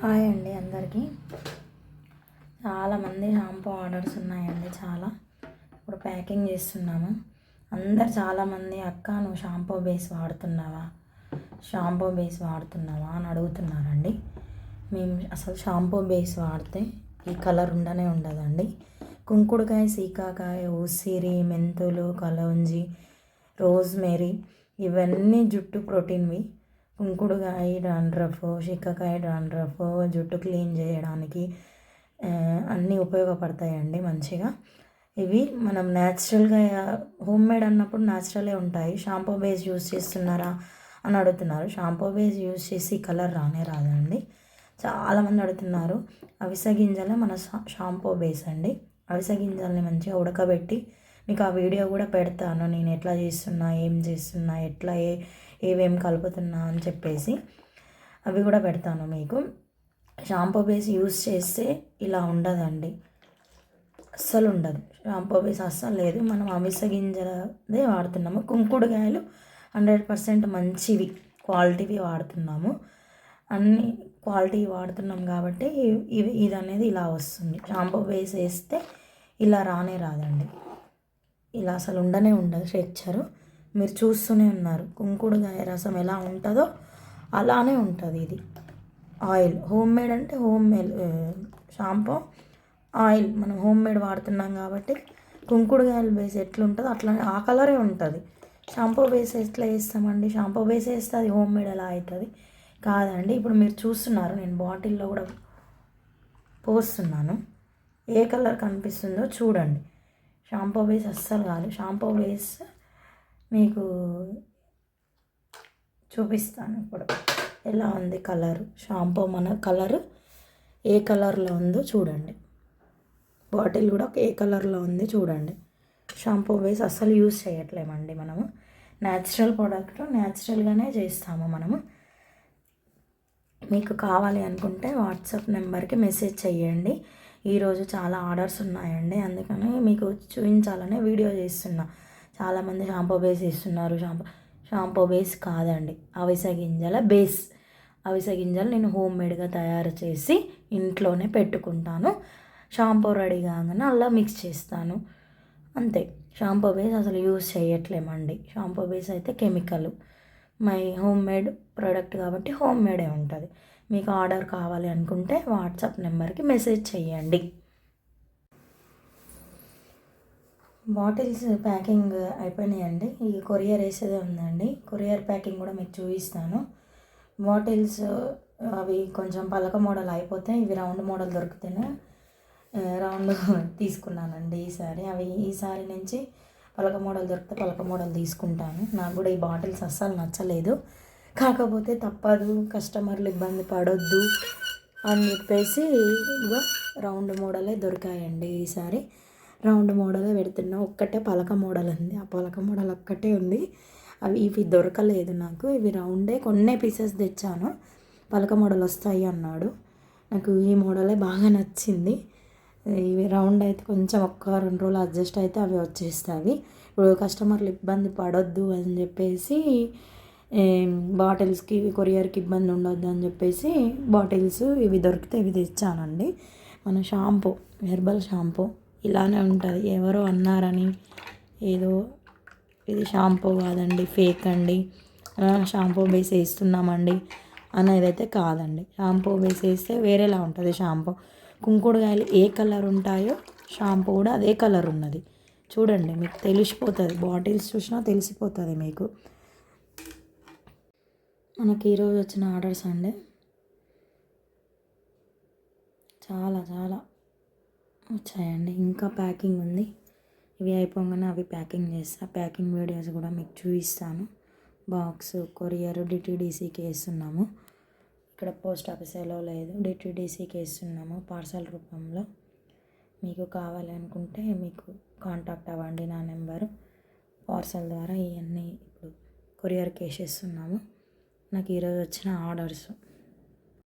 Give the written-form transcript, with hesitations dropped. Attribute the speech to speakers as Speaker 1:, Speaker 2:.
Speaker 1: Hi అండి అందరికీ. చాలామంది షాంపూ ఆర్డర్స్ ఉన్నాయండి. ఇప్పుడు ప్యాకింగ్ చేస్తున్నాము. చాలామంది అక్క నువ్వు షాంపూ బేస్ వాడుతున్నావా అని అడుగుతున్నారండి. మేము అసలు షాంపూ బేస్ వాడితే ఈ కలర్ ఉండదండి. కుంకుడుకాయ, సీకాకాయ, ఉసిరి, మెంతులు, కలౌంజి, రోజ్మెరీ ఇవన్నీ జుట్టు ప్రోటీన్వి. కుంకుడుకాయ డాండ్రఫ్, చిక్కకాయ డాండ్రఫ్ జుట్టు క్లీన్ చేయడానికి అన్నీ ఉపయోగపడతాయండి మంచిగా. ఇవి మనం న్యాచురల్గా హోమ్ మేడ్ అన్నప్పుడు న్యాచురలే ఉంటాయి. షాంపూ బేస్ యూస్ చేస్తున్నారా అని అడుగుతున్నారు. షాంపూ బేస్ యూస్ చేసి కలర్ రాదండి. చాలామంది అడుగుతున్నారు. అవిసె గింజలే మన షాంపూ బేస్ అండి. అవిసె గింజల్ని మంచిగా ఉడకబెట్టి మీకు ఆ వీడియో కూడా పెడతాను. నేను ఎట్లా చేస్తున్నా, ఏం చేస్తున్నా, ఎట్లా ఏమేమి కలుపుతున్నా అని చెప్పేసి అవి కూడా పెడతాను మీకు. షాంపూ బేస్ యూస్ చేస్తే ఇలా ఉండదండి, అస్సలు ఉండదు. షాంపూ బేస్ అస్సలు లేదు. మనం అవిసె గింజలదే వాడుతున్నాము. కుంకుడుకాయలు 100% మంచివి, క్వాలిటీవి వాడుతున్నాము. అన్ని క్వాలిటీ వాడుతున్నాం కాబట్టి ఇది అనేది ఇలా వస్తుంది. షాంపూ బేస్ వేస్తే ఇలా రాదండి. ఇలా అసలు ఉండదు స్ట్రక్చరు. మీరు చూస్తూనే ఉన్నారు. కుంకుడుకాయ రసం ఎలా ఉంటుందో అలానే ఉంటుంది. ఇది ఆయిల్ హోమ్ మేడ్ అంటే హోమ్ మేడ్ షాంపూ, ఆయిల్ మనం హోమ్ మేడ్ వాడుతున్నాం కాబట్టి కుంకుడుకాయలు బేస్ ఎట్లుంటుందో అట్లా ఆ కలరే ఉంటుంది. షాంపూ బేస్ ఎట్లా వేస్తామండి? షాంపూ బేస్ వేస్తే అది హోమ్ మేడ్ ఎలా అవుతుంది? కాదండి. ఇప్పుడు మీరు చూస్తున్నారు, నేను బాటిల్లో కూడా పోస్తున్నాను. ఏ కలర్ కనిపిస్తుందో చూడండి. షాంపూ బేస్ అస్సలు కాదు. షాంపూ బేస్ మీకు చూపిస్తాను ఇప్పుడు ఎలా ఉంది కలరు. షాంపూ మన కలరు ఏ కలర్లో ఉందో చూడండి. బాటిల్ కూడా ఏ కలర్లో ఉంది చూడండి. షాంపూ బేస్ అస్సలు యూజ్ చేయట్లేమండి మనము. న్యాచురల్ ప్రోడక్ట్ న్యాచురల్గానే చేస్తాము మనము. మీకు కావాలి అనుకుంటే వాట్సాప్ నెంబర్కి మెసేజ్ చేయండి. ఈరోజు చాలా ఆర్డర్స్ ఉన్నాయండి, అందుకని మీకు చూపించాలనే వీడియో చేస్తున్నా. చాలామంది షాంపూ బేస్ ఇస్తున్నారు. షాంపూ బేస్ కాదండి, అవిసె గింజల బేస్. అవిసె గింజలు నేను హోమ్ మేడ్గా తయారు చేసి ఇంట్లోనే పెట్టుకుంటాను. షాంపూ రెడీ కాగానే అలా మిక్స్ చేస్తాను అంతే. షాంపూ బేస్ అసలు యూజ్ చేయట్లేమండి. షాంపూ బేస్ అయితే chemical. My home made product కాబట్టి హోమ్ మేడే ఉంటుంది. మీకు ఆర్డర్ కావాలి అనుకుంటే వాట్సాప్ నెంబర్కి మెసేజ్ చేయండి. బాటిల్స్ ప్యాకింగ్ అయిపోయినాయండి. ఈ కొరియర్ వేసేదే ఉందండి. కొరియర్ ప్యాకింగ్ కూడా మీకు చూపిస్తాను. బాటిల్స్ అవి కొంచెం పలక మోడల్ అయిపోతే ఇవి రౌండ్ మోడల్ దొరికితేనే రౌండ్ తీసుకున్నానండి ఈసారి నుంచి పలక మోడల్ దొరికితే పలక మోడల్ తీసుకుంటాను. నాకు కూడా ఈ బాటిల్స్ అస్సలు నచ్చలేదు. కాకపోతే తప్పదు, కస్టమర్లు ఇబ్బంది పడొద్దు అని చెప్పేసి ఇదిగో రౌండ్ మోడలే దొరికాయండి. ఈసారి రౌండ్ మోడలే పెడుతున్నా. ఒక్కటే పలక మోడల్ ఉంది, ఆ పలక మోడల్ ఒక్కటే ఉంది. ఇవి దొరకలేదు నాకు. ఇవి రౌండే కొన్నే పీసెస్ తెచ్చాను. పలక మోడల్ వస్తాయి అన్నాడు. నాకు ఈ మోడలే బాగా నచ్చింది. ఇవి రౌండ్ అయితే కొంచెం 1-2 రోజులు అడ్జస్ట్ అయితే అవి వచ్చేస్తాయి. ఇప్పుడు కస్టమర్లు ఇబ్బంది పడొద్దు అని చెప్పేసి బాటిల్స్కి కొరియర్కి ఇబ్బంది ఉండొద్దు అని చెప్పేసి బాటిల్స్ ఇవి దొరికితే ఇవి తెచ్చానండి. మన షాంపూ, హెర్బల్ షాంపూ ఇలానే ఉంటుంది. ఎవరో అన్నారని ఏదో ఇది షాంపూ కాదండి, ఫేక్ అండి, షాంపూ బేస్ వేస్తున్నామండి అనేదైతే కాదండి. షాంపూ బేస్ వేస్తే వేరేలా ఉంటుంది షాంపూ. కుంకుడుకాయలు ఏ కలర్ ఉంటాయో షాంపూ కూడా అదే కలర్ ఉన్నది. చూడండి, మీకు తెలిసిపోతుంది. బాటిల్స్ చూసినా తెలిసిపోతుంది మీకు. మనకి ఈరోజు వచ్చిన ఆర్డర్స్ అండి చాలా వచ్చాయండి. ఇంకా ప్యాకింగ్ ఉంది. ఇవి అయిపోగానే అవి ప్యాకింగ్ చేస్తా. ప్యాకింగ్ వీడియోస్ కూడా మీకు చూపిస్తాను. బాక్స్ కొరియర్ డిటీడీసీకి వేస్తున్నాము. ఇక్కడ పోస్ట్ ఆఫీస్లో లేదు, డిటీడీసీకి వేస్తున్నాము పార్సల్ రూపంలో. మీకు కావాలి అనుకుంటే మీకు కాంటాక్ట్ అవ్వండి. నా నెంబరు పార్సల్ ద్వారా ఇవన్నీ ఇప్పుడు కొరియర్కి వేసేస్తున్నాము. నాకు ఈరోజు వచ్చిన ఆర్డర్స్.